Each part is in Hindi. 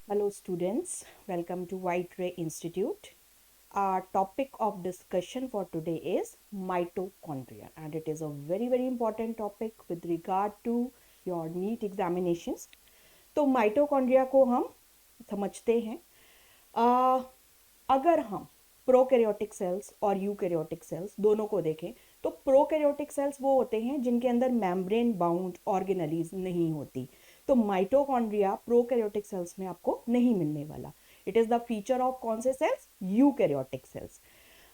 Hello students, welcome to White Ray Institute. Our topic of discussion for today is mitochondria, and it is a very important topic with regard to your NEET examinations. तो माइटोकॉन्ड्रिया को हम समझते हैं। अगर हम प्रोकैरियोटिक सेल्स और यूकैरियोटिक सेल्स दोनों को देखें तो प्रोकैरियोटिक सेल्स वो होते हैं जिनके अंदर मेम्ब्रेन बाउंड ऑर्गेनेलीज नहीं होती। तो माइटोकॉन्ड्रिया प्रोकैरियोटिक सेल्स में आपको नहीं मिलने वाला। It is the feature of कौन से सेल्स? Eukaryotic cells.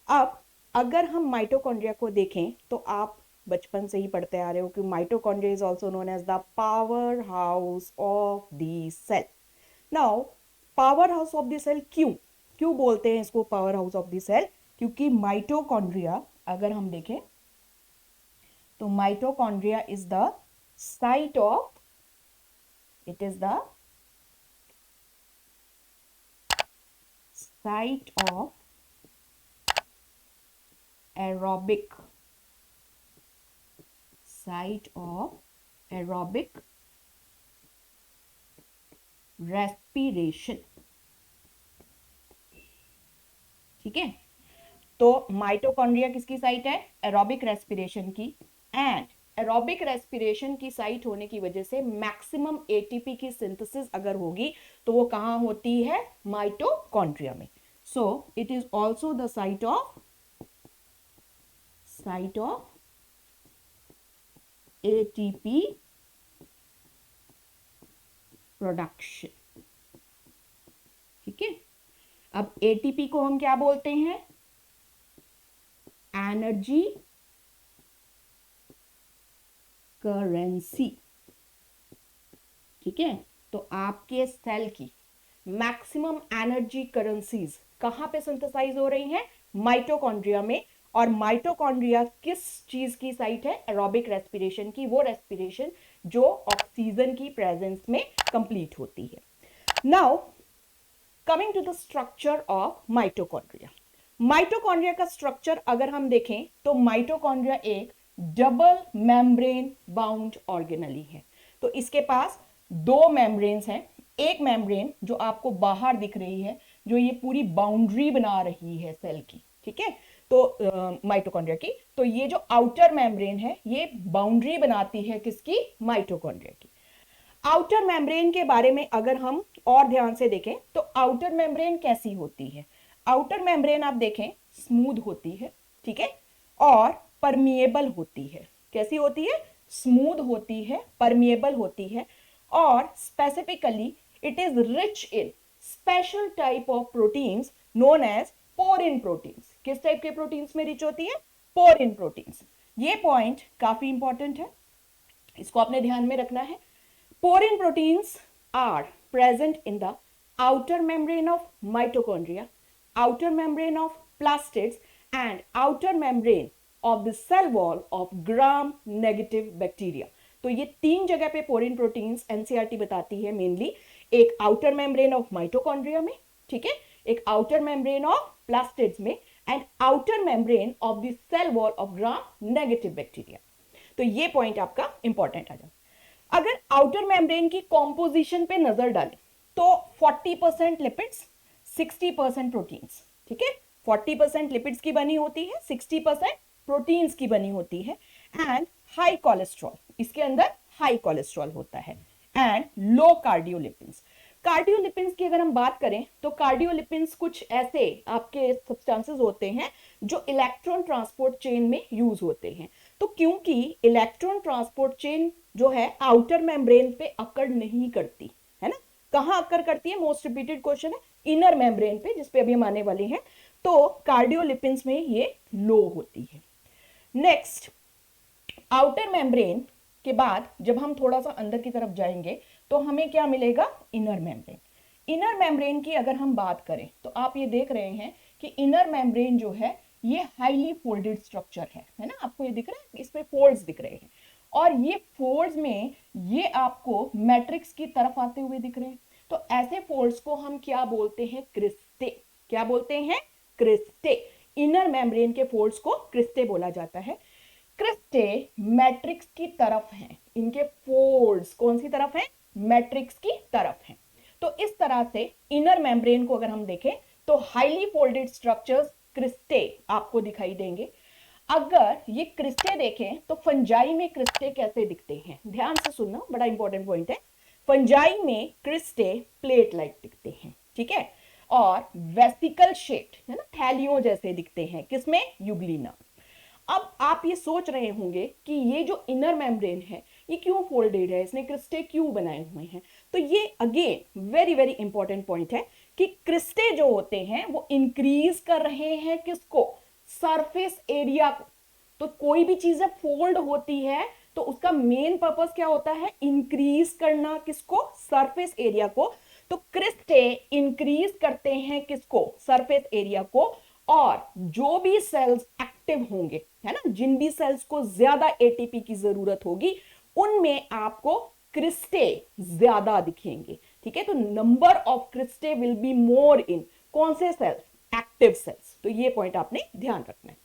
अब अगर हम माइटोकॉन्ड्रिया को देखें तो आप बचपन से ही पढ़ते आ रहे हो कि mitochondria is also known as the power house of the cell. Now power house of the cell क्यों क्यों बोलते हैं इसको power house of the cell? क्योंकि माइटोकॉन्ड्रिया अगर हम देखें तो mitochondria is the site of it is the site of aerobic respiration। ठीक है, तो माइटोकॉन्ड्रिया किसकी साइट है? एरोबिक रेस्पिरेशन की। एंड एरोबिक रेस्पिरेशन की साइट होने की वजह से मैक्सिमम एटीपी की सिंथेसिस अगर होगी तो वो कहां होती है? माइटोकॉन्ड्रिया में। So it is also the site of ATP production. ठीक है, अब एटीपी को हम क्या बोलते हैं? Energy currency. ठीक है, तो आपके सेल की मैक्सिमम एनर्जी करेंसीज कहां पे सिंथेसाइज हो रही हैं? माइटोकॉन्ड्रिया में। और माइटोकॉन्ड्रिया किस चीज की साइट है? एरोबिक रेस्पिरेशन की। वो रेस्पिरेशन जो ऑक्सीजन की प्रेजेंस में कंप्लीट होती है। Now coming to the structure of mitochondria. Mitochondria का स्ट्रक्चर अगर हम देखें तो माइटोकॉन्ड्रिया एक डबल मेम्ब्रेन बाउंड ऑर्गेनेली है। तो इसके पास दो मेम्ब्रेन्स हैं। एक मेम्ब्रेन जो आपको बाहर दिख रही है, जो ये पूरी बाउंड्री बना रही है सेल की। ठीक है, तो माइटोकॉन्ड्रिया की, तो ये जो आउटर मेम्ब्रेन है ये बाउंड्री बनाती है किसकी? माइटोकॉन्ड्रिया की। आउटर मेम्ब्रेन के बारे में अगर हम और ध्यान से देखें तो आउटर मेम्ब्रेन कैसी होती है? आउटर मेम्ब्रेन आप देखें स्मूथ होती है। ठीक है, और परमिएबल होती है। कैसी होती है? स्मूथ होती है, परमिएबल होती है, और specifically it is rich in special type of proteins known as porin proteins. किस टाइप के प्रोटीन्स में रिच होती है? Porin proteins. ये पॉइंट काफी इंपॉर्टेंट है, इसको आपने ध्यान में रखना है। Porine proteins are present in the outer membrane of mitochondria, outer membrane of plastids, and outer membrane of the cell wall of gram-negative bacteria। तो ये तीन जगह पे पोरिन प्रोटीन्स एनसीईआरटी बताती है मेनली। एक आउटर मेम्ब्रेन ऑफ माइटोकॉन्ड्रिया में, ठीक है, एक आउटर मेम्ब्रेन ऑफ प्लास्टिड्स में, and outer membrane of the cell wall of gram negative bacteria. तो ये पॉइंट आपका इंपॉर्टेंट आ जाए। अगर आउटर मेम्ब्रेन की कॉम्पोजिशन पे नजर डालें तो 40% लिपिड्स, 60% प्रोटीन्स। ठीक है, 40% लिपिड्स की बनी होती है, 60% प्रोटीन्स की बनी होती है, एंड हाई कोलेस्ट्रॉल, इसके अंदर हाई कोलेस्ट्रॉल होता है, एंड लो कार्डियोलिपिन्स। कार्डियोलिपिन्स की अगर हम बात करें तो कार्डियोलिपिन्स कुछ ऐसे आपके सब्सटेंसेस होते हैं जो इलेक्ट्रॉन ट्रांसपोर्ट चेन में यूज होते हैं। तो क्योंकि इलेक्ट्रॉन ट्रांसपोर्ट चेन जो है आउटर मेम्ब्रेन पे अकर नहीं करती है ना, कहां अकर करती है? मोस्ट रिपीटेड क्वेश्चन है, इनर मेम्ब्रेन पे, जिसपे अभी हम आने वाले हैं। तो कार्डियोलिपिन्स में ये लो होती है। नेक्स्ट, आउटर मेम्ब्रेन के बाद जब हम थोड़ा सा अंदर की तरफ जाएंगे तो हमें क्या मिलेगा? Inner membrane. इनर मेम्ब्रेन की अगर हम बात करें तो आप ये देख रहे हैं कि इनर मेम्ब्रेन जो है ये हाईली फोल्डेड स्ट्रक्चर है ना, आपको ये दिख रहा है, इस पे फोल्ड्स दिख रहे हैं, और ये फोल्ड्स में ये आपको मैट्रिक्स की तरफ आते हुए दिख रहे हैं। तो ऐसे फोल्ड्स को हम क्या बोलते हैं? क्रिस्टे। क्या बोलते हैं? क्रिस्टे। इनर मेम्ब्रेन के फोल्ड्स को क्रिस्टे बोला जाता है। क्रिस्टे मैट्रिक्स की तरफ हैं, इनके फोल्ड्स कौन सी तरफ हैं? मैट्रिक्स की तरफ हैं। तो इस तरह से इनर मेम्ब्रेन को अगर हम देखें तो हाईली फोल्डेड स्ट्रक्चर्स क्रिस्टे आपको दिखाई देंगे। अगर ये क्रिस्टे देखें तो फंजाई में क्रिस्टे कैसे दिखते हैं, ध्यान से सुनना, बड़ा इंपॉर्टेंट पॉइंट है। फंजाई में क्रिस्टे प्लेट लाइक दिखते हैं, ठीक है, और वेसिकल शेप्ड है ना, थैलियों जैसे दिखते हैं, किसमें, यूग्लिना। अब आप ये सोच रहे होंगे कि ये जो इनर मेम्ब्रेन है ये क्यों फोल्डेड है, इसने क्रिस्टे क्यों बनाए हुए हैं। तो ये again very very important point है कि क्रिस्टे जो होते हैं वो इंक्रीज कर रहे हैं किसको, सरफेस एरिया को। तो कोई भी चीजें फोल्ड होती है तो उसका मेन पर्पस क्या होता है, इंक्रीज करना, किसको, सरफेस एरिया को। तो क्रिस्टे इंक्रीज करते हैं किसको, सरफेस एरिया को। और जो भी सेल्स एक्टिव होंगे, है ना, जिन भी सेल्स को ज्यादा एटीपी की जरूरत होगी उनमें आपको क्रिस्टे ज्यादा दिखेंगे, ठीक है। तो number of cristae will be more in कौन से सेल्स, एक्टिव सेल्स। तो ये पॉइंट आपने ध्यान रखना है।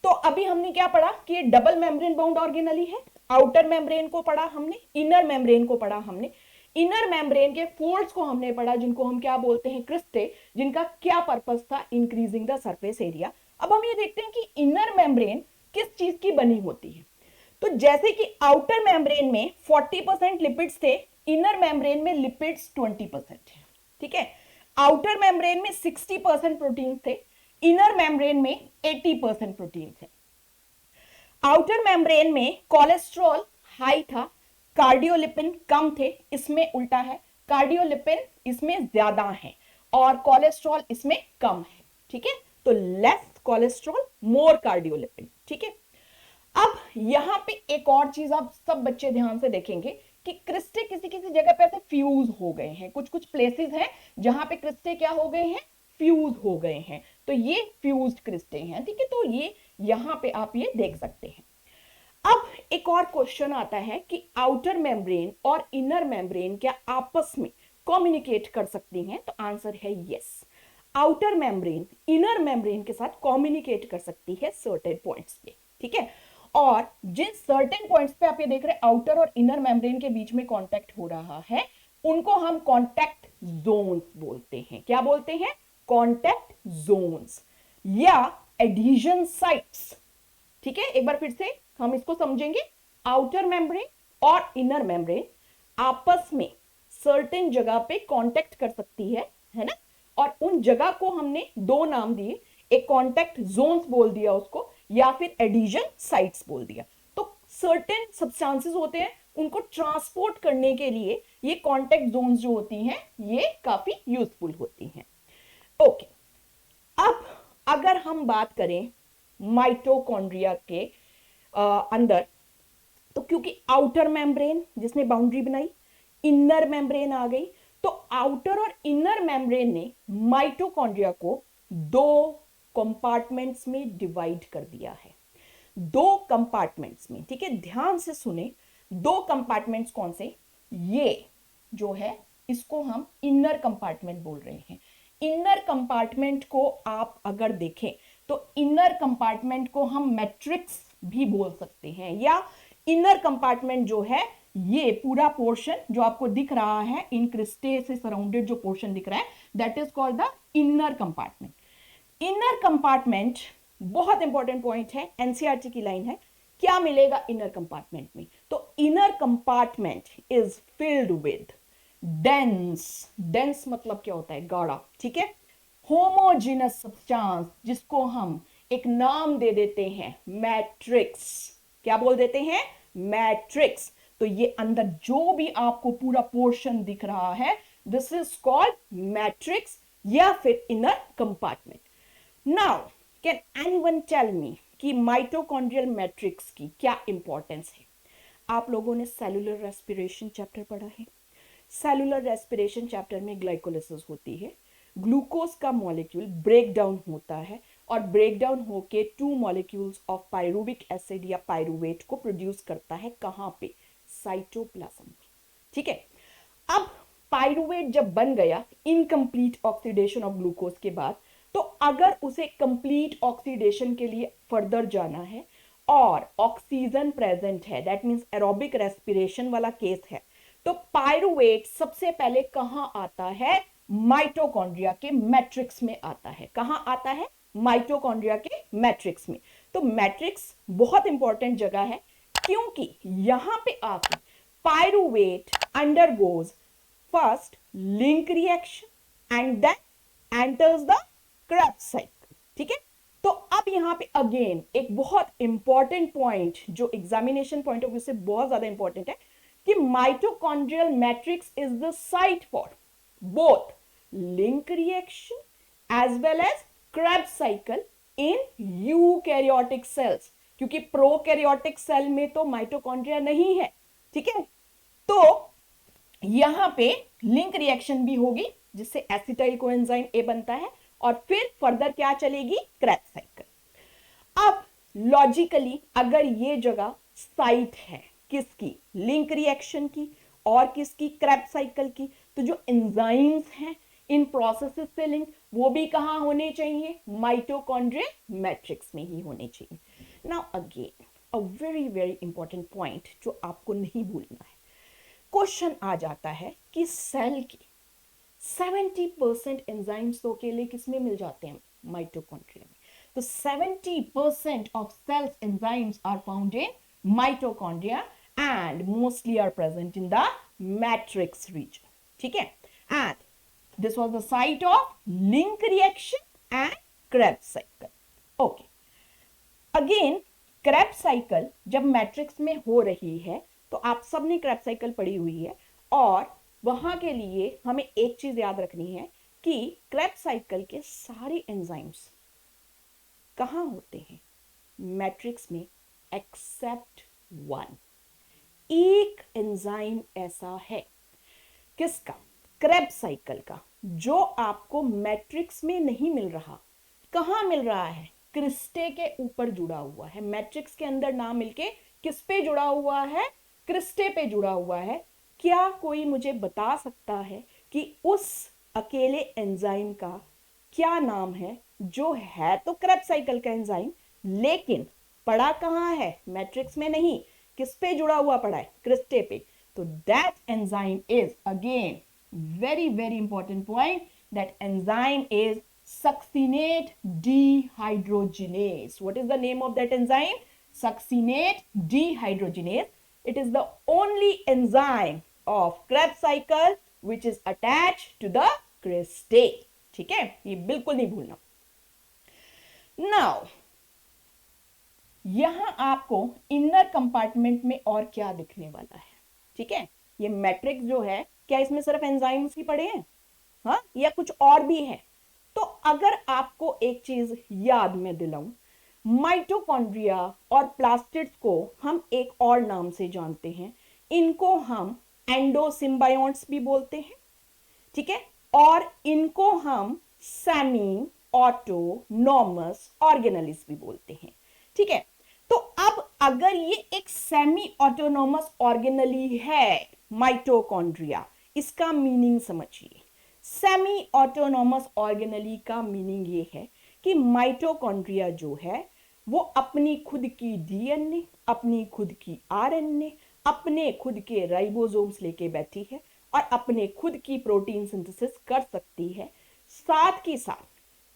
तो अभी हमने क्या पढ़ा कि ये डबल मेम्ब्रेन बाउंड ऑर्गेनली है। आउटर मेम्ब्रेन को पढ़ा हमने, इनर मेम्ब्रेन को पढ़ा हमने। इनर मेम्ब्रेन के फोल्ड्स को हमने पढ़ा जिनको हम क्या बोलते हैं, क्रिस्टे, जिनका क्या पर्पस था, इंक्रीजिंग द सरफेस एरिया। अब हम ये देखते हैं कि इनर मेम्ब्रेन किस चीज की बनी होती है। तो जैसे कि आउटर मेम्ब्रेन में 40% लिपिड्स थे, इनर मेम्ब्रेन में लिपिड्स 20% है, ठीक है। आउटर मेम्ब्रेन में 60% प्रोटीन थे, इनर मेम्ब्रेन में 80% प्रोटीन थे। आउटर मेम्ब्रेन में कोलेस्ट्रॉल हाई था, कार्डियोलिपिन कम थे, इसमें उल्टा है, कार्डियोलिपिन इसमें ज्यादा है और कोलेस्ट्रॉल इसमें कम है, ठीक है। तो लेस कोलेस्ट्रॉल मोर कार्डियोलिपिन, ठीक है। अब यहां पे एक और चीज आप सब बच्चे ध्यान से देखेंगे कि क्रिस्टे किसी किसी जगह पे ऐसे फ्यूज हो गए हैं, कुछ कुछ प्लेसेस हैं जहां पे क्रिस्टे क्या हो गए हैं, फ्यूज हो गए हैं। तो ये फ्यूज्ड क्रिस्टे हैं, ठीक है। तो ये यहां पे आप ये देख सकते हैं। अब एक और क्वेश्चन आता है कि आउटर मेम्ब्रेन और इनर मेम्ब्रेन क्या आपस में कम्युनिकेट कर सकती हैं। तो आंसर है yes, outer membrane inner membrane के साथ कम्युनिकेट कर सकती है सर्टेन पॉइंट्स पे, ठीक है। और जिन सर्टेन पॉइंट्स पे आप ये देख रहे हैं आउटर और इनर मेम्ब्रेन के बीच में कांटेक्ट हो रहा है उनको हम कांटेक्ट जोन्स बोलते हैं। क्या बोलते हैं, कांटेक्ट जोन्स या एडहेजन साइट्स, ठीक है। एक बार फिर से हम इसको समझेंगे, आउटर मेम्ब्रेन और इनर मेम्ब्रेन आपस में सर्टेन जगह पे कांटेक्ट कर सकती है ना, और उन जगह को हमने दो नाम दिए, एक कांटेक्ट जोन्स बोल दिया उसको या फिर एडहेजन साइट्स बोल दिया। तो सर्टेन सब्सटेंसेस होते हैं उनको ट्रांसपोर्ट करने के लिए ये कांटेक्ट जोन्स जो होती हैं ये काफी यूजफुल होती हैं। ओके, अब अगर हम बात करें माइटोकॉन्ड्रिया के अंदर, तो क्योंकि आउटर मेम्ब्रेन जिसने बाउंड्री बनाई, इनर मेम्ब्रेन आ गई, तो आउटर और इनर मेम्ब्रेन ने माइटोकॉन्ड्रिया को दो कंपार्टमेंट्स में डिवाइड कर दिया है, दो कंपार्टमेंट्स में, ठीक है। ध्यान से सुने, दो कंपार्टमेंट्स कौन से, ये जो है इसको हम इनर कंपार्टमेंट बोल रहे हैं। इनर कंपार्टमेंट को आप अगर देखें तो इनर कंपार्टमेंट को हम मैट्रिक्स भी बोल सकते हैं, या इनर कंपार्टमेंट जो है ये पूरा पोर्शन जो आपको दिख रहा है, इन क्रिस्टे से सराउंडेड जो पोर्शन दिख रहा है, that is called the inner compartment. Inner compartment बहुत इंपॉर्टेंट पॉइंट है, एनसीईआरटी की लाइन है, क्या मिलेगा इनर कंपार्टमेंट में। तो inner compartment is filled with dense, dense मतलब क्या होता है, गाढ़ा, ठीक है, होमोजेनस सब्सटेंस जिसको हम एक नाम दे देते हैं मैट्रिक्स। क्या बोल देते हैं, मैट्रिक्स। तो ये अंदर जो भी आपको पूरा पोर्शन दिख रहा है दिस इज कॉल्ड मैट्रिक्स या फिर inner compartment. Now can anyone tell me कि माइटोकॉन्ड्रियल मैट्रिक्स की क्या इंपॉर्टेंस है। आप लोगों ने सेलुलर रेस्पिरेशन चैप्टर पढ़ा है, सेलुलर रेस्पिरेशन चैप्टर में ग्लाइकोलिसिस होती है, ग्लूकोज का मॉलिक्यूल ब्रेक डाउन होता है और ब्रेक डाउन होके 2 मॉलिक्यूल्स ऑफ पायरुविक एसिड या पायरुवेट को प्रोड्यूस करता है, कहां पे, साइटोप्लाज्म में, ठीक है। अब पायरुवेट जब बन गया इनकम्प्लीट ऑक्सीडेशन ऑफ ग्लूकोज के बाद, तो अगर उसे कंप्लीट ऑक्सीडेशन के लिए फर्दर जाना है और ऑक्सीजन प्रेजेंट है, दैट मींस एरोबिक रेस्पिरेशन वाला केस है, तो पायरुवेट सबसे पहले कहां आता है? माइटोकॉन्ड्रिया के मैट्रिक्स में आता है। कहां आता है? माइटोकॉन्ड्रिया के मैट्रिक्स में। तो मैट्रिक्स बहुत इंपॉर्टेंट जगह है, क्योंकि यहां पे आके pyruvate undergoes first link reaction and then enters the Krebs cycle. ठीक है, तो अब यहां पे अगेन एक बहुत इंपॉर्टेंट पॉइंट जो एग्जामिनेशन पॉइंट ऑफ व्यू से बहुत ज्यादा इंपॉर्टेंट है कि mitochondrial matrix is the site for both link reaction as well as Krebs cycle in eukaryotic cells, क्योंकि प्रोकैरियोटिक सेल में तो माइटोकॉन्ड्रिया नहीं है। ठीक है, तो यहां पे लिंक रिएक्शन भी होगी जिससे एसिटाइल कोएंजाइम ए बनता है और फिर फर्दर क्या चलेगी? Krebs cycle. अब लॉजिकली अगर ये जगह साइट है किसकी? लिंक रिएक्शन की और किसकी? क्रेब्स साइकिल की। तो जो एंजाइम्स हैं इन प्रोसेसेस से लिंक, वो भी कहां होने चाहिए? माइटोकॉन्ड्रियल मैट्रिक्स में ही होने चाहिए। Now again a very very important point जो आपको नहीं भूलना है, क्वेश्चन आ जाता है कि सेल की 70% एंजाइम्स तो अकेले किसमें मिल जाते हैं? माइटोकॉन्ड्रिया में। तो 70% of cells enzymes are found in mitochondria and mostly are present in the matrix region. ठीक है, and this was the site of link reaction and Krebs cycle. Okay, again Krebs cycle जब मैट्रिक्स में हो रही है तो आप सबने क्रेब्स साइकिल पढ़ी हुई है, और वहां के लिए हमें एक चीज याद रखनी है कि क्रेब्स साइकिल के सारे एंजाइम्स कहां होते हैं? मैट्रिक्स में, एक्सेप्ट वन। एक एंजाइम ऐसा है, किसका? क्रेब्स साइकिल का, जो आपको मैट्रिक्स में नहीं मिल रहा। कहां मिल रहा है? क्रिस्टे के ऊपर जुड़ा हुआ है। मैट्रिक्स के अंदर ना मिलके किस पे जुड़ा हुआ है? क्रिस्टे पे जुड़ा हुआ है। क्या कोई मुझे बता सकता है कि उस अकेले एंजाइम का क्या नाम है, जो है तो क्रेब्स साइकिल का एंजाइम लेकिन पड़ा कहां है? मैट्रिक्स में नहीं, किस पे जुड़ा हुआ पड़ा है? क्रिस्टे पे। तो that enzyme is again very very important point, that enzyme is succinate dehydrogenase. What is the name of that enzyme? Succinate dehydrogenase. It is the only enzyme of Krebs cycle which is attached to the cristae. ठीक है, ये बिल्कुल नहीं भूलना। Now यहां आपको इनर कंपार्टमेंट में और क्या दिखने वाला है? ठीक है, ये मैट्रिक्स जो है, क्या इसमें सिर्फ एंजाइम्स ही पड़े हैं? हाँ, या कुछ और भी है? तो अगर आपको एक चीज याद में दिलाऊं, माइटोकॉन्ड्रिया और प्लास्टिड्स को हम एक और नाम से जानते हैं। इनको हम एंडोसिम्बायोन्ट्स भी बोलते हैं। ठीक है, और इनको हम सेमी ऑटोनॉमस ऑर्गेनेलिस भी बोलते हैं। ठीक है, तो अब अगर ये एक सेमी ऑटोनॉमस ऑर्गेनेली है माइटोकॉन्ड्रिया, इसका मीनिंग समझिए। सेमी ऑटोनॉमस ऑर्गेनेली का मीनिंग ये है कि माइटोकॉन्ड्रिया जो है वो अपनी खुद की डीएनए, अपनी खुद की आरएनए, अपने खुद के राइबोसोम्स लेके बैठी है और अपने खुद की प्रोटीन सिंथेसिस कर सकती है। साथ ही साथ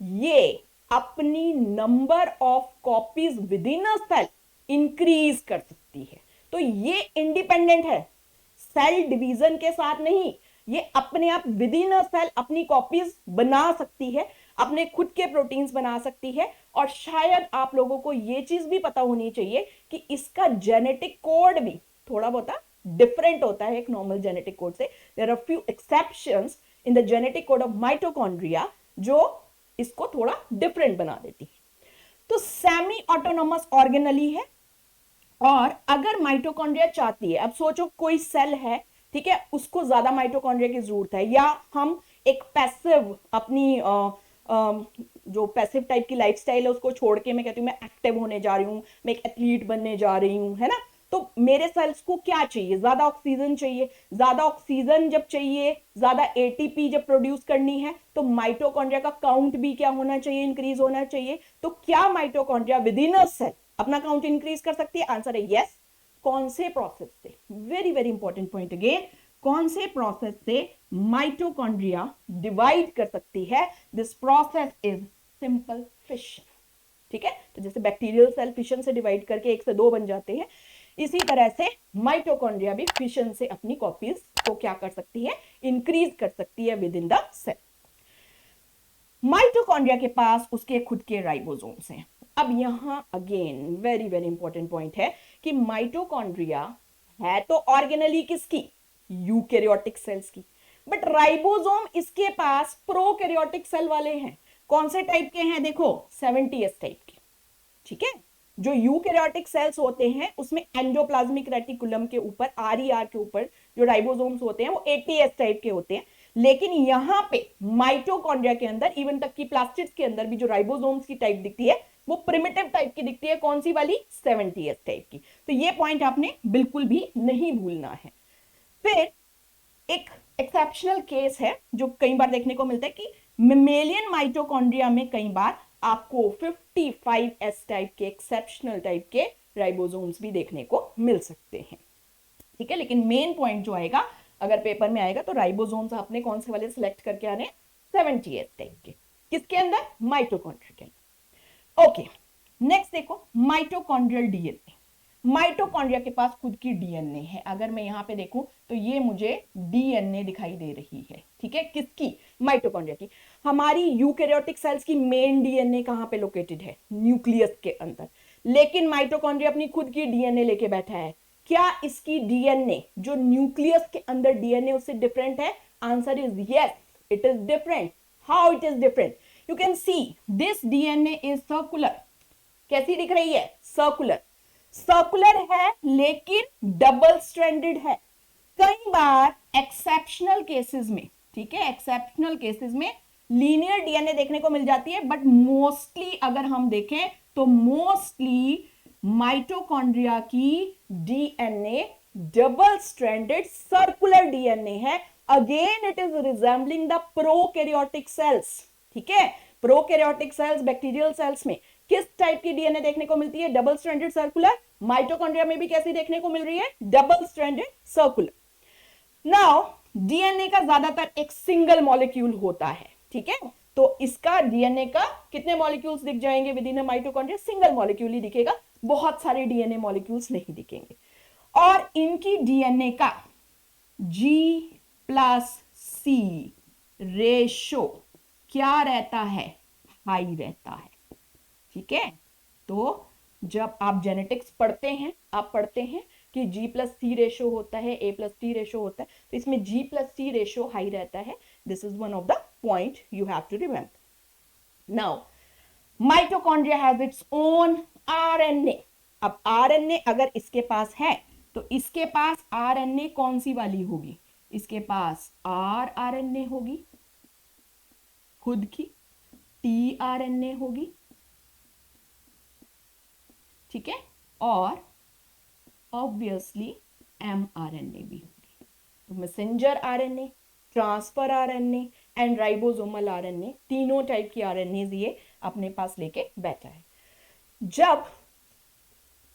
ये अपनी number of copies within a cell increase कर सकती है। तो ये इंडिपेंडेंट है, सेल डिवीजन के साथ नहीं, ये अपने आप विद इन अ सेल अपनी कॉपीज बना सकती है, अपने खुद के प्रोटीन्स बना सकती है। और शायद आप लोगों को ये चीज भी पता होनी चाहिए कि इसका जेनेटिक कोड भी थोड़ा बहुत डिफरेंट होता है एक नॉर्मल जेनेटिक कोड से। There are few exceptions in the genetic code of mitochondria जो इसको थोड़ा डिफरेंट बना देती है। तो सेमी ऑटोनॉमस ऑर्गेनेली है, और अगर माइटोकॉन्ड्रिया चाहती है, अब सोचो कोई सेल है, ठीक है, उसको ज्यादा माइटोकॉन्ड्रिया की जरूरत है, या हम एक पैसिव अपनी जो पैसिव टाइप की लाइफस्टाइल है उसको छोड़ के मैं कहती हूँ मैं एक्टिव होने जा रही हूँ, मैं एक एथलीट बनने जा रही हूँ, है ना। तो मेरे सेल्स को क्या चाहिए? ज्यादा ऑक्सीजन चाहिए। ज्यादा ऑक्सीजन जब चाहिए, ज्यादा एटीपी जब प्रोड्यूस करनी है, तो माइटोकॉन्ड्रिया का काउंट भी क्या होना चाहिए? इंक्रीज होना चाहिए। तो क्या mitochondria within a cell अपना काउंट इंक्रीज कर सकती है? आंसर है यस। कौन से प्रोसेस से? Very very important point again, कौन से प्रोसेस से माइटोकॉन्ड्रिया डिवाइड कर सकती है? This process is simple fission. ठीक है, तो जैसे बैक्टीरियल सेल फिशन से डिवाइड करके 1 से 2 बन जाते हैं, इसी तरह से माइटोकॉन्ड्रिया भी फिशन से अपनी कॉपीज को क्या कर सकती है? इंक्रीज कर सकती है within the cell. Mitochondria के पास उसके खुद के राइबोसोम्स हैं। अब यहां again very very important point है कि माइटोकॉन्ड्रिया है तो ऑर्गेनली किसकी? यूकैरियोटिक सेल्स की, बट राइबोसोम इसके पास प्रोकैरियोटिक सेल वाले हैं। कौन से टाइप के हैं? देखो 70S टाइप के। ठीक है, जो यूकैरियोटिक सेल्स होते हैं उसमें एंडोप्लाज्मिक रेटिकुलम के ऊपर RER के ऊपर जो राइबोसोम्स होते हैं वो 80S टाइप के होते हैं, लेकिन यहां पे माइटोकॉन्ड्रिया के अंदर इवन तक की प्लास्टिड्स के अंदर भी जो राइबोसोम्स की टाइप दिखती है वो प्रिमिटिव टाइप की दिखती है। कौन सी वाली? 70S टाइप की। तो ये पॉइंट आपने बिल्कुल भी नहीं भूलना है। फिर एक एक्सेप्शनल केस है जो कई बार देखने को मिलता है कि मेमेलियन माइटोकॉन्ड्रिया में कई बार आपको 55S टाइप के एक्सेप्शनल टाइप के राइबोसोम्स भी देखने को मिल सकते हैं। ठीक है, लेकिन मेन पॉइंट जो आएगा अगर पेपर में आएगा तो राइबोसोम्स आपने कौन से वाले सिलेक्ट करके आने? 70S टाइप के। किसके अंदर? माइटोकॉन्ड्रिया के अंदर। ओके, नेक्स्ट देखो माइटोकॉन्ड्रियल डीएनए। माइटोकॉन्ड्रिया के पास खुद की डीएनए है। अगर मैं यहां पे देखूं तो ये मुझे डीएनए दिखाई दे रही है। ठीक है, किसकी? माइटोकॉन्ड्रिया की। हमारी यूकैरियोटिक सेल्स की मेन डीएनए कहां पे लोकेटेड है? न्यूक्लियस के अंदर। लेकिन माइटोकॉन्ड्रिया अपनी खुद की डीएनए लेके बैठा है। क्या इसकी डीएनए जो न्यूक्लियस के अंदर डीएनए उससे डिफरेंट है? Answer is yes, it is different. How it is different? You can see this DNA is circular. कैसी दिख रही है? सर्कुलर। सर्कुलर है लेकिन डबल स्ट्रैंडेड है। कई बार एक्सेप्शनल केसेस में, ठीक है, एक्सेप्शनल केसेस में लीनियर डीएनए देखने को मिल जाती है, बट मोस्टली अगर हम देखें तो मोस्टली माइटोकॉन्ड्रिया की DNA double stranded circular DNA है। Again it is resembling the prokaryotic cells. ठीक है, प्रोकैरियोटिक सेल्स बैक्टीरियल सेल्स में किस टाइप की डीएनए देखने को मिलती है? Double stranded circular. माइटोकॉन्ड्रिया में भी कैसी देखने को मिल रही है? Double stranded circular. Now DNA का ज्यादातर एक सिंगल मॉलिक्यूल होता है। ठीक है, तो इसका डीएनए का कितने मॉलिक्यूल्स दिख जाएंगे within a mitochondria? Single molecule ही दिखेगा, बहुत सारे डीएनए मॉलिक्यूल्स नहीं दिखेंगे। और इनकी डीएनए का G+C रेशो क्या रहता है? हाई रहता है। ठीक है, तो जब आप जेनेटिक्स पढ़ते हैं, आप पढ़ते हैं कि G+C रेशो होता है, A+T रेशो होता है, तो इसमें G+C रेशो हाई रहता है। This is one of the point you have to remember. Now mitochondria has its own RNA। अब RNA अगर इसके पास है तो इसके पास RNA कौन सी वाली होगी? इसके पास rRNA होगी खुद की, tRNA होगी, ठीक है, और ऑब्वियसली mRNA भी होगी। तो messenger RNA, transfer RNA and ribosomal RNA, तीनों टाइप की RNAs ये अपने पास लेके बैठा है। जब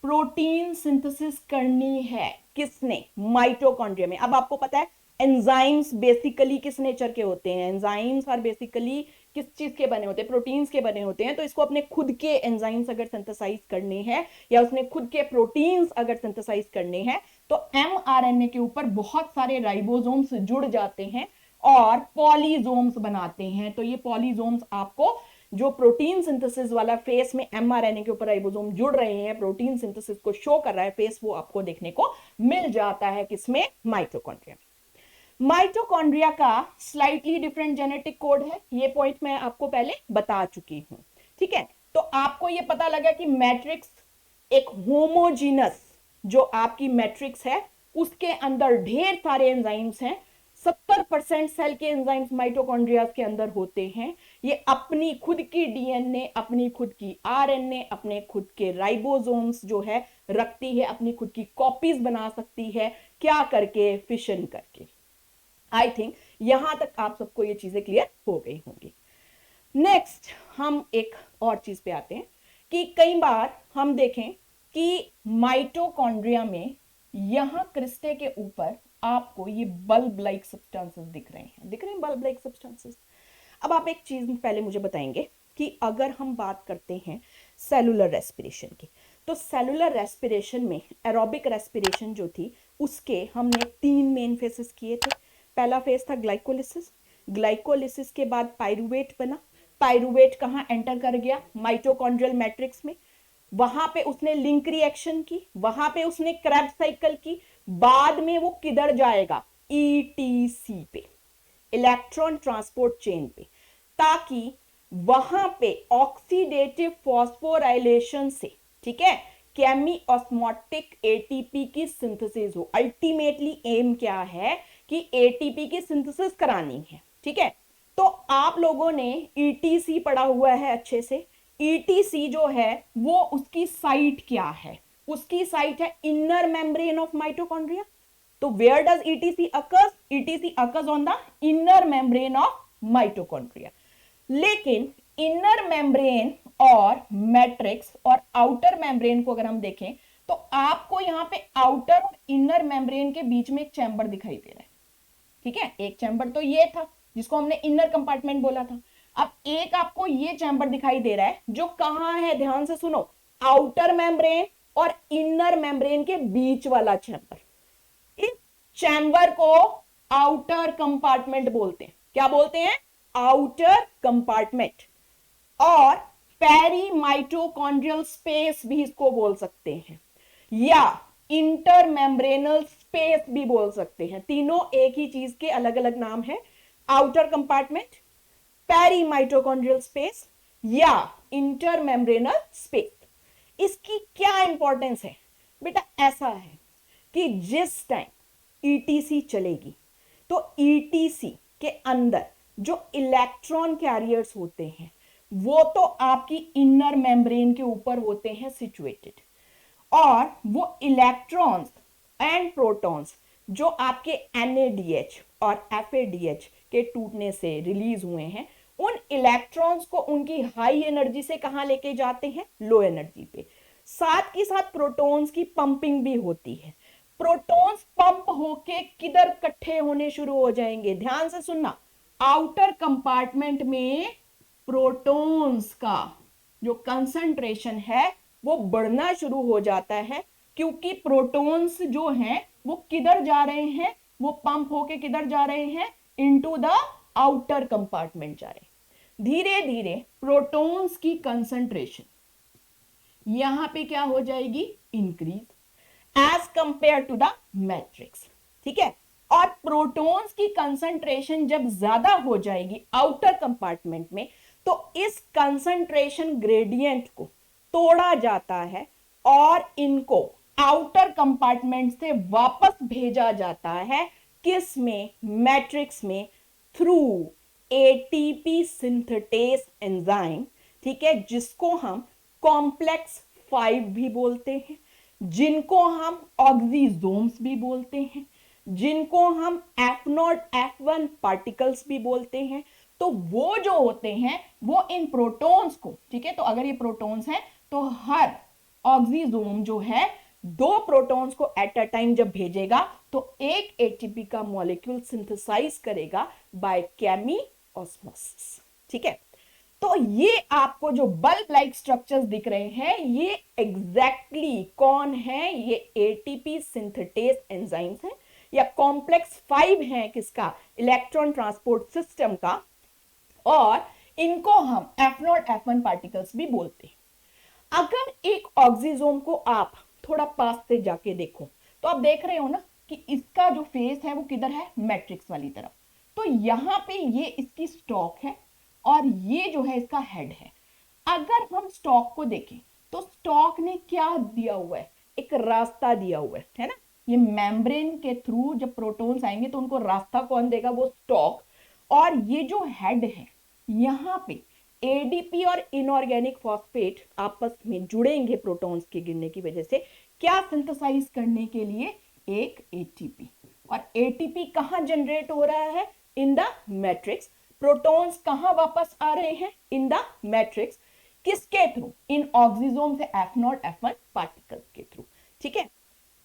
प्रोटीन सिंथेसिस करनी है किसने? माइटोकॉन्ड्रिया में। अब आपको पता है एंजाइम्स बेसिकली किस नेचर के होते हैं? एंजाइम्स आर बेसिकली किस चीज के बने होते हैं? प्रोटीन्स के बने होते हैं। तो इसको अपने खुद के एंजाइम्स अगर सिंथेसाइज करने हैं या उसने खुद के प्रोटीन्स अगर सिंथेसाइज करने हैं तो mRNA के ऊपर बहुत सारे राइबोसोम्स जुड़ जाते हैं और पॉलीजोम्स बनाते हैं। तो ये पॉलीजोम्स आपको जो प्रोटीन सिंथेसिस वाला फेस में mRNA के ऊपर राइबोसोम जुड़ रहे हैं, प्रोटीन सिंथेसिस को शो कर रहा है फेस, वो आपको देखने को मिल जाता है किसमें? माइटोकॉन्ड्रिया में। माइटोकॉन्ड्रिया का स्लाइटली डिफरेंट जेनेटिक कोड है, ये पॉइंट मैं आपको पहले बता चुकी हूं। ठीक है, तो आपको ये पता लगा कि मैट्रिक्स एक होमोजीनस जो आपकी मैट्रिक्स है उसके अंदर ढेर सारे एंजाइम्स हैं। 70% सेल के एंजाइम्स माइटोकॉन्ड्रिया के अंदर होते हैं। ये अपनी खुद की डीएनए, अपनी खुद की आरएनए, अपने खुद के राइबोसोम्स जो है रखती है, अपनी खुद की कॉपीज बना सकती है। क्या करके? फिशन करके। आई थिंक यहां तक आप सबको ये चीजें क्लियर हो गई होंगी। नेक्स्ट हम एक और चीज पे आते हैं कि कई बार हम देखें कि माइटोकॉन्ड्रिया में यहां क्रिस्टे के ऊपर आपको ये बल्ब लाइक सब्सटेंसेस दिख रहे हैं बल्ब लाइक सब्सटेंसेस। अब आप एक चीज पहले मुझे बताएंगे कि अगर हम बात करते हैं सेलुलर रेस्पिरेशन की, तो सेलुलर रेस्पिरेशन में एरोबिक रेस्पिरेशन जो थी उसके हमने 3 मेन फेसेस किए थे। पहला फेज था ग्लाइकोलिसिस, ग्लाइकोलिसिस के बाद पायरुवेट बना, पायरुवेट कहां एंटर कर गया, माइटोकॉन्ड्रियल मैट्रिक्स में, वहां पे उसने लिंक रिएक्शन की, वहां पे उसने क्रैब्स साइकिल की, बाद में वो किधर जाएगा, ईटीसी पे, इलेक्ट्रॉन ट्रांसपोर्ट चेन पे, ताकि वहां पे ऑक्सीडेटिव फॉस्फोराइलेशन से, ठीक है, केमी ऑस्मोटिक एटीपी की सिंथेसिस हो। अल्टीमेटली एम क्या है कि एटीपी की सिंथेसिस करानी है, ठीक है। तो आप लोगों ने ईटीसी पढ़ा हुआ है अच्छे से। ईटीसी जो है वो उसकी साइट क्या है, उसकी साइट है इनर मेम्ब्रेन ऑफ माइटोकॉन्ड्रिया। तो where does ETC occurs, ETC occurs on the inner membrane of mitochondria. लेकिन इनर मेम्ब्रेन और मैट्रिक्स और आउटर मेम्ब्रेन को अगर हम देखें तो आपको यहां पे आउटर और इनर मेम्ब्रेन के बीच में एक चैम्बर दिखाई दे रहा है, ठीक है। एक चैम्बर तो ये था जिसको हमने इनर कंपार्टमेंट बोला था। अब एक आपको ये चैम्बर दिखाई दे रहा है जो कहां है, ध्यान से सुनो, आउटर मेम्ब्रेन और इनर मेम्ब्रेन के बीच वाला चैम्बर। इस चैम्बर को आउटर कंपार्टमेंट बोलते हैं। क्या बोलते हैं, आउटर कंपार्टमेंट। और पेरी माइटोकॉन्ड्रियल स्पेस भी इसको बोल सकते हैं, या इंटर मेम्ब्रेनल स्पेस भी बोल सकते हैं। तीनों एक ही चीज के अलग अलग नाम है, outer compartment, peri mitochondrial space या इंटर मेम्ब्रेनल स्पेस। इसकी क्या इंपॉर्टेंस है बेटा, ऐसा है कि जिस टाइम ईटीसी चलेगी तो ईटीसी के अंदर जो इलेक्ट्रॉन कैरियर्स होते हैं वो तो आपकी इनर मेम्ब्रेन के ऊपर होते हैं सिचुएटेड, और वो इलेक्ट्रॉन्स एंड प्रोटॉन्स जो आपके NADH और FADH के टूटने से रिलीज हुए हैं, उन इलेक्ट्रॉन्स को उनकी हाई एनर्जी से कहां लेके जाते हैं, लो एनर्जी पे। साथ ही साथ प्रोटॉन्स की पंपिंग भी होती है। प्रोटॉन्स पंप होके किधर इकट्ठे होने शुरू हो जाएंगे, ध्यान से सुनना, आउटर कंपार्टमेंट में प्रोटॉन्स का जो कंसंट्रेशन है वो बढ़ना शुरू हो जाता है, क्योंकि प्रोटॉन्स जो हैं वो किधर जा रहे हैं, वो पंप होके किधर जा रहे हैं, इनटू द आउटर कंपार्टमेंट जा रहे हैं। धीरे धीरे प्रोटॉन्स की कंसंट्रेशन यहां पे क्या हो जाएगी, increase as compare to the matrix, ठीक है। और प्रोटॉन्स की कंसंट्रेशन जब ज्यादा हो जाएगी आउटर कंपार्टमेंट में, तो इस कंसंट्रेशन ग्रेडियंट को तोड़ा जाता है और इनको आउटर कंपार्टमेंट से वापस भेजा जाता है, किस में, मैट्रिक्स में, थ्रू एटीपी सिंथेटेस एंजाइम, ठीक है, जिसको हम कॉम्प्लेक्स 5 भी बोलते हैं, जिनको हम ऑक्सीजोम्स भी बोलते हैं, जिनको हम F0 F1 पार्टिकल्स भी बोलते हैं। तो वो जो होते हैं वो इन प्रोटॉन्स को, ठीक है, तो अगर ये प्रोटॉन्स हैं तो हर ऑक्सीजोम जो है 2 प्रोटॉन्स को एट अ टाइम जब भेजेगा तो एक एटीपी का मॉलिक्यूल सिंथेसाइज करेगा बाय केमी ऑस्मोसिस, ठीक है। तो ये आपको जो बल्ब लाइक स्ट्रक्चर्स दिख रहे हैं ये एग्जैक्टली कौन है, ये एटीपी सिंथेटेस एंजाइम्स हैं या कॉम्प्लेक्स 5 है किसका, इलेक्ट्रॉन ट्रांसपोर्ट सिस्टम का, और इनको हम F0 F1 पार्टिकल्स भी बोलते हैं। अगर एक ऑक्सीजोम को आप थोड़ा पास से जाके देखो तो आप देख रहे हो ना कि इसका जो फेस है वो किधर है, मैट्रिक्स वाली तरफ। तो यहां पे ये इसकी स्टॉक है और ये जो है इसका हेड है। अगर हम स्टॉक को देखें तो स्टॉक ने क्या दिया हुआ है, एक रास्ता दिया हुआ है ना। ये मेम्ब्रेन के थ्रू जब प्रोटॉन्स आएंगे तो उनको रास्ता कौन देगा, वो स्टॉक। और ये जो हेड है यहाँ पे एडीपी और इनऑर्गेनिक फॉस्फेट आपस में जुड़ेंगे प्रोटॉन्स के गिरने की वजह से, क्या सिंथेसाइज करने के लिए, एक एटीपी। और एटीपी कहां जनरेट हो रहा है, इन द मैट्रिक्स। प्रोटॉन्स कहां वापस आ रहे हैं, इन द मैट्रिक्स। किसके थ्रू, इन ऑक्सीजोम से F0 F1 पार्टिकल्स के थ्रू, ठीक है।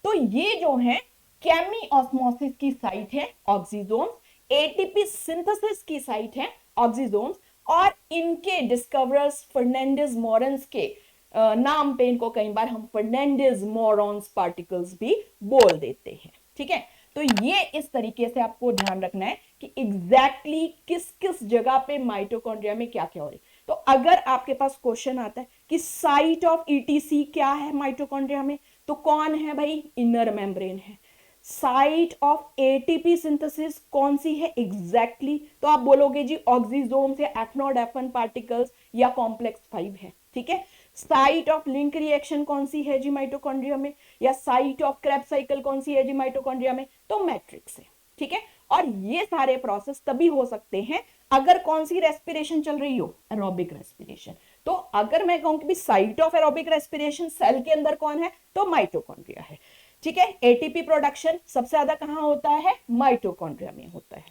तो ये जो है केमी ऑस्मोसिस की साइट है ऑक्सीजोम्स, एटीपी सिंथेसिस की साइट है ऑक्सीजोम्स, और इनके डिस्कवरर्स फर्नांडिस मोरन्स के नाम पे इनको कई बार हम फर्नांडिस मोरन्स पार्टिकल्स भी बोल देते हैं। ठीक है, तो ये इस तरीके से आपको ध्यान रखना है कि एग्जैक्टली किस किस जगह पे माइटोकॉन्ड्रिया में क्या क्या हो रही है। तो अगर आपके पास क्वेश्चन आता है कि साइट ऑफ ईटीसी क्या है माइटोकॉन्ड्रिया में, तो कौन है भाई, इनर मेम्ब्रेन है। साइट ऑफ एटीपी सिंथेसिस कौन सी है एग्जैक्टली तो आप बोलोगे जी ऑक्सीजोम्स या एफनोडेफन पार्टिकल्स या कॉम्प्लेक्स 5 है। ठीक है, साइट ऑफ लिंक रिएक्शन कौन सी है जी माइटोकॉन्ड्रिया में, या साइट ऑफ क्रेब्स साइकिल कौन सी है जी माइटोकॉन्ड्रिया में, तो मैट्रिक्स है। ठीक है, और ये सारे प्रोसेस तभी हो सकते हैं अगर कौन सी रेस्पिरेशन चल रही हो, एरोबिक रेस्पिरेशन। तो अगर मैं कहूं कि site of aerobic respiration cell के अंदर कौन है, तो माइटोकॉन्ड्रिया है। ठीक है, एटीपी प्रोडक्शन सबसे ज्यादा कहां होता है, माइटोकॉन्ड्रिया में होता है।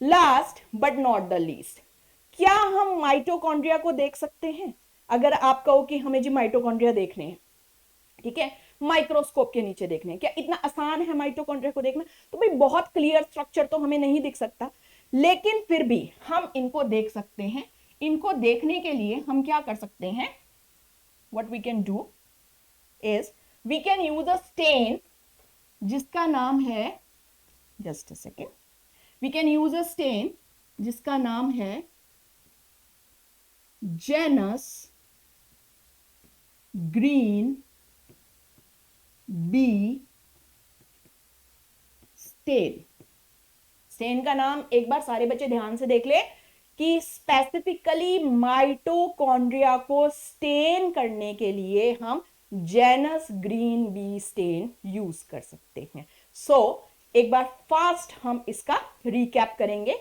Last but not the least, क्या हम माइटोकॉन्ड्रिया को देख सकते हैं? अगर आप कहो कि हमें जी माइटोकॉन्ड्रिया देखने हैं, ठीक है, माइक्रोस्कोप के नीचे देखने हैं, क्या इतना आसान है माइटोकॉन्ड्रिया को देखना? तो भाई बहुत क्लियर स्ट्रक्चर तो हमें नहीं दिख सकता, लेकिन फिर भी हम इनको देख सकते हैं। इनको देखने के लिए हम क्या कर सकते हैं, what we can do is we can use a stain जिसका नाम है, just a second, we can use a stain जिसका नाम है Janus green B stain. Stain का नाम एक बार सारे बच्चे ध्यान से देख ले कि स्पेसिफिकली माइटोकॉन्ड्रिया को स्टेन करने के लिए हम Janus green B stain use कर सकते हैं। सो एक बार फास्ट हम इसका रिकैप करेंगे।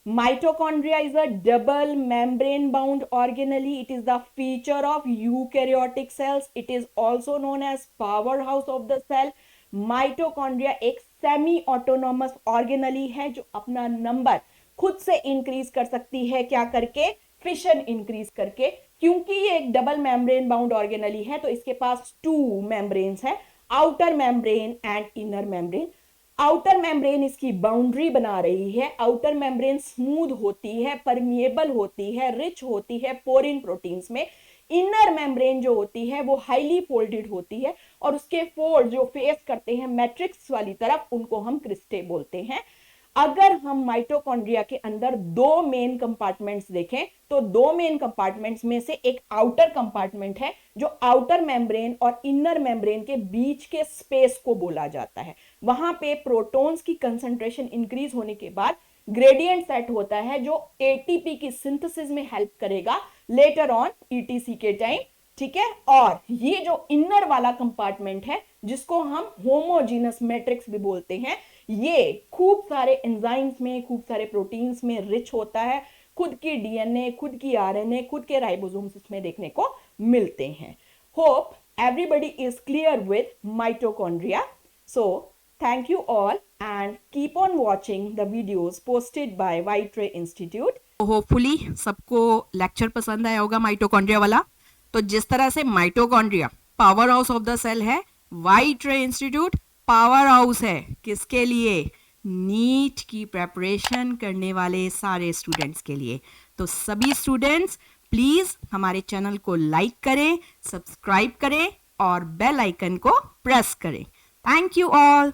Mitochondria is a double membrane bound organelle. It is the feature of eukaryotic cells. It is also known as powerhouse of the cell. Mitochondria एक सेमी ऑटोनॉमस ऑर्गेनली है जो अपना नंबर खुद से इंक्रीज कर सकती है, क्या करके, फिशन इंक्रीज करके। क्योंकि ये एक डबल मेम्ब्रेन बाउंड ऑर्गेनली है तो इसके पास 2 मेम्ब्रेन्स है, outer membrane and inner membrane. Outer membrane इसकी बाउंड्री बना रही है। आउटर मेम्ब्रेन स्मूथ होती है, परमिएबल होती है, रिच होती है पोरिन प्रोटीन्स में। इनर मेम्ब्रेन जो होती है वो हाईली फोल्डेड होती है और उसके फोल्ड जो फेस करते हैं मैट्रिक्स वाली तरफ, उनको हम क्रिस्टे बोलते हैं। अगर हम माइटोकॉन्ड्रिया के अंदर 2 मेन कंपार्टमेंट्स देखें तो 2 मेन कंपार्टमेंट्स में से एक आउटर कंपार्टमेंट है जो आउटर मेम्ब्रेन और इनर मेम्ब्रेन के बीच के स्पेस को बोला जाता है। वहां पे प्रोटॉन्स की कंसंट्रेशन इंक्रीज होने के बाद ग्रेडियंट सेट होता है जो एटीपी की सिंथेसिस में हेल्प करेगा लेटर ऑन ईटीसी के टाइम। ठीक है, और ये जो इनर वाला कंपार्टमेंट है जिसको हम होमोजीनस मैट्रिक्स भी बोलते हैं, ये खूब सारे एंजाइम्स में, खूब सारे प्रोटीन्स में रिच होता है। खुद की डीएनए, खुद की आरएनए, खुद के राइबोसोम्स इसमें देखने को मिलते हैं। Hope everybody is clear with mitochondria. So thank you all and keep on watching the videos posted by White Ray Institute. Hopefully सबको लेक्चर पसंद आया होगा माइटोकॉन्ड्रिया वाला। तो जिस तरह से mitochondria power house of the cell है, White Ray institute power house है किसके लिए, नीट की प्रेपरेशन करने वाले सारे स्टूडेंट्स के लिए। तो सभी स्टूडेंट्स प्लीज हमारे चैनल को लाइक करें, सब्सक्राइब करें और बेल आइकन को प्रेस करें। Thank you all.